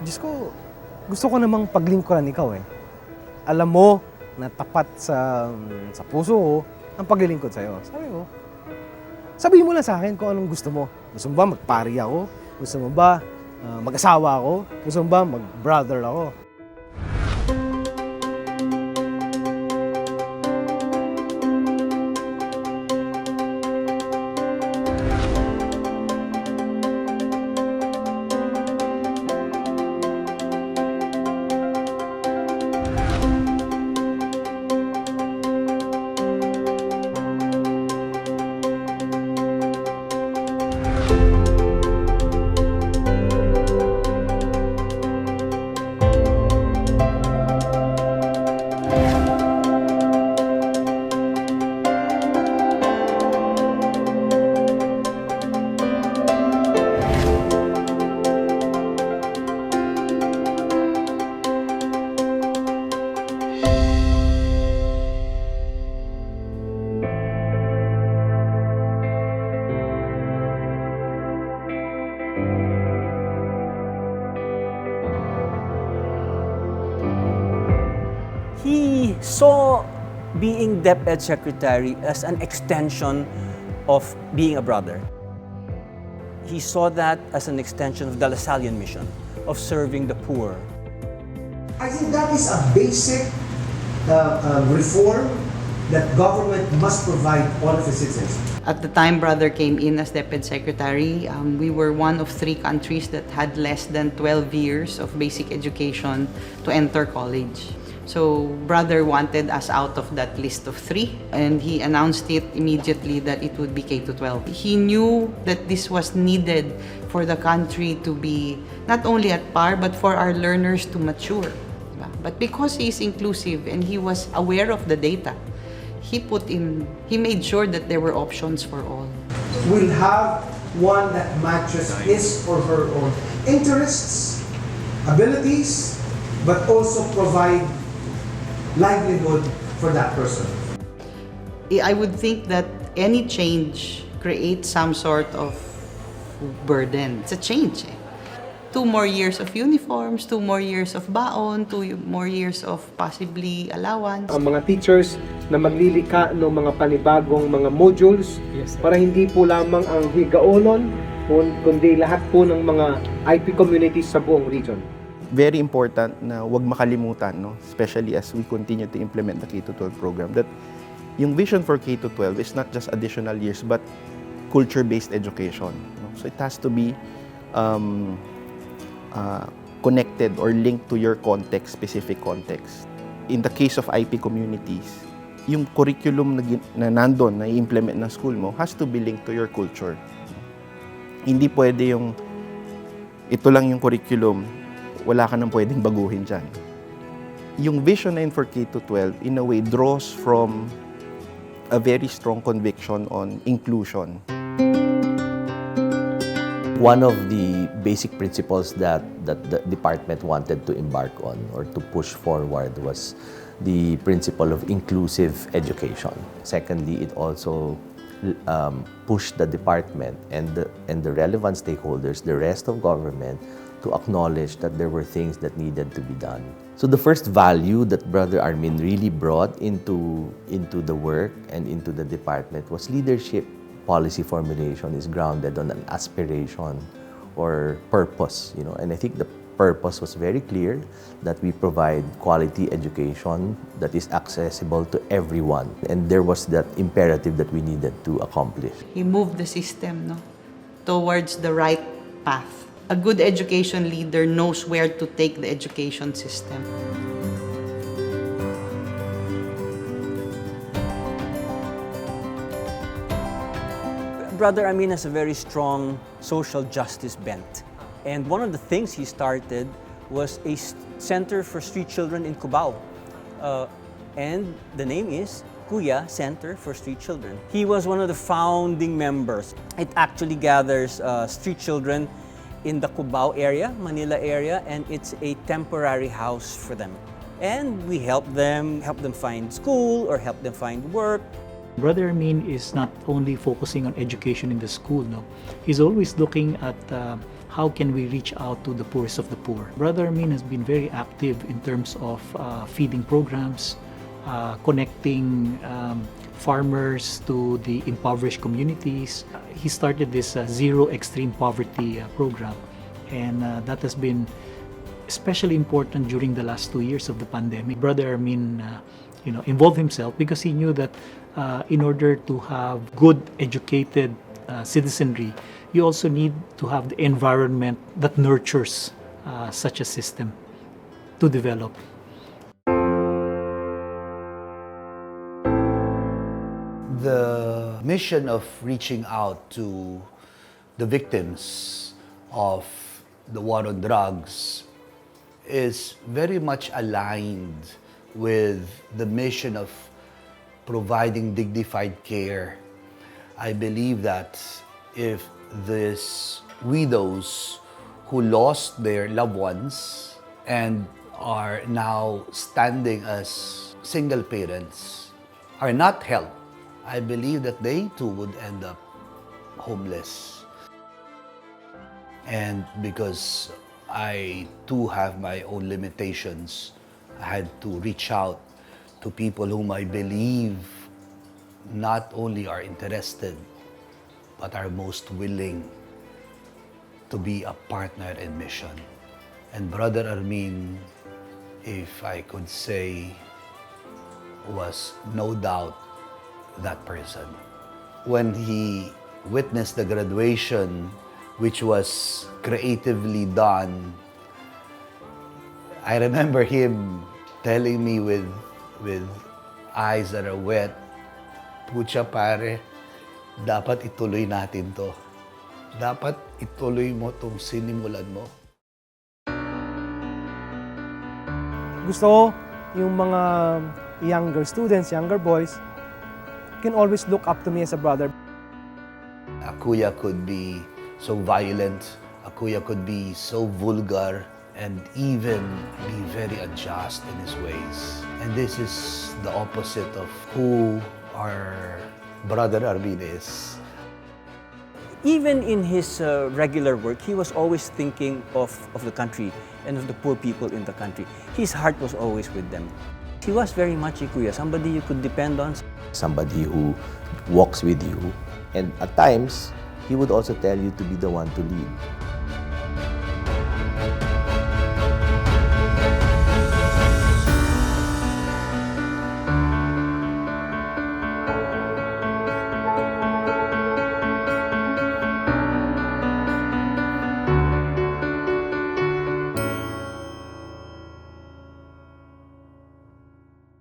Diyos ko, gusto ko namang paglingkuran ikaw eh. Alam mo na tapat sa puso ko ang paglilingkod sa'yo. Sabi ko, sabihin mo lang sa akin kung anong gusto mo. Gusto mo ba magpari ako? Gusto mo ba mag-asawa ako? Gusto mo ba mag-brother ako? He saw being DepEd Secretary as an extension of being a brother. He saw that as an extension of the Lasallian mission, of serving the poor. I think that is a basic reform that government must provide all of its citizens. At the time Brother came in as DepEd Secretary, we were one of 3 countries that had less than 12 years of basic education to enter college. So Brother wanted us out of that list of 3, and he announced it immediately that it would be K-12. He knew that this was needed for the country to be not only at par, but for our learners to mature. But because he is inclusive and he was aware of the data, he made sure that there were options for all. We'll have one that matches his or her own interests, abilities, but also provide livelihood for that person. I would think that any change creates some sort of burden. It's a change. 2 more years of uniforms, 2 more years of baon, 2 more years of possibly allowance. Ang mga teachers na maglilika ng mga panibagong mga modules para hindi po lamang ang higaonon, kundi lahat po ng mga IP communities sa buong region. Very important na huwag makalimutan, no? Especially as we continue to implement the K-12 program, that yung vision for K-12 is not just additional years but culture-based education. No? So it has to be connected or linked to your context, specific context. In the case of IP communities, yung curriculum na nandun, na i-implement ng school mo, has to be linked to your culture. Hindi pwede yung, ito lang yung curriculum, wala ka nang pwedeng baguhin dyan. Yung vision na yun for K-12, in a way, draws from a very strong conviction on inclusion. One of the basic principles that the department wanted to embark on or to push forward was the principle of inclusive education. Secondly, it also pushed the department and the relevant stakeholders, the rest of government, to acknowledge that there were things that needed to be done. So the first value that Brother Armin really brought into the work and into the department was leadership. Policy formulation is grounded on an aspiration or purpose, and I think the purpose was very clear, that we provide quality education that is accessible to everyone, and there was that imperative that we needed to accomplish. He moved the system towards the right path. A good education leader knows where to take the education system. Brother Armin has a very strong social justice bent. And one of the things he started was a center for street children in Cubao. And the name is Kuya Center for Street Children. He was one of the founding members. It actually gathers street children in the Cubao area, Manila area, and it's a temporary house for them. And we help them find school or help them find work. Brother Armin is not only focusing on education in the school, no. He's always looking at how can we reach out to the poorest of the poor. Brother Armin has been very active in terms of feeding programs, connecting farmers to the impoverished communities. He started this Zero Extreme Poverty program, and that has been especially important during the last 2 years of the pandemic. Brother Armin involved himself because he knew that in order to have good educated citizenry, you also need to have the environment that nurtures such a system to develop. The mission of reaching out to the victims of the war on drugs is very much aligned with the mission of providing dignified care. I believe that if these widows who lost their loved ones and are now standing as single parents are not helped, I believe that they too would end up homeless. And because I too have my own limitations, I had to reach out to people whom I believe not only are interested, but are most willing to be a partner in mission. And Brother Armin, if I could say, was no doubt that person. When he witnessed the graduation, which was creatively done, I remember him telling me with eyes that are wet, "Pucha pare, dapat ituloy natin to. Dapat ituloy mo tong sinimulan mo." Gusto ko yung mga younger students, younger boys, can always look up to me as a brother. A Kuya could be so violent, a Kuya could be so vulgar, and even be very unjust in his ways. And this is the opposite of who our Brother Armin is. Even in his regular work, he was always thinking of the country and of the poor people in the country. His heart was always with them. He was very much a Kuya, somebody you could depend on. Somebody who walks with you, and at times, he would also tell you to be the one to lead.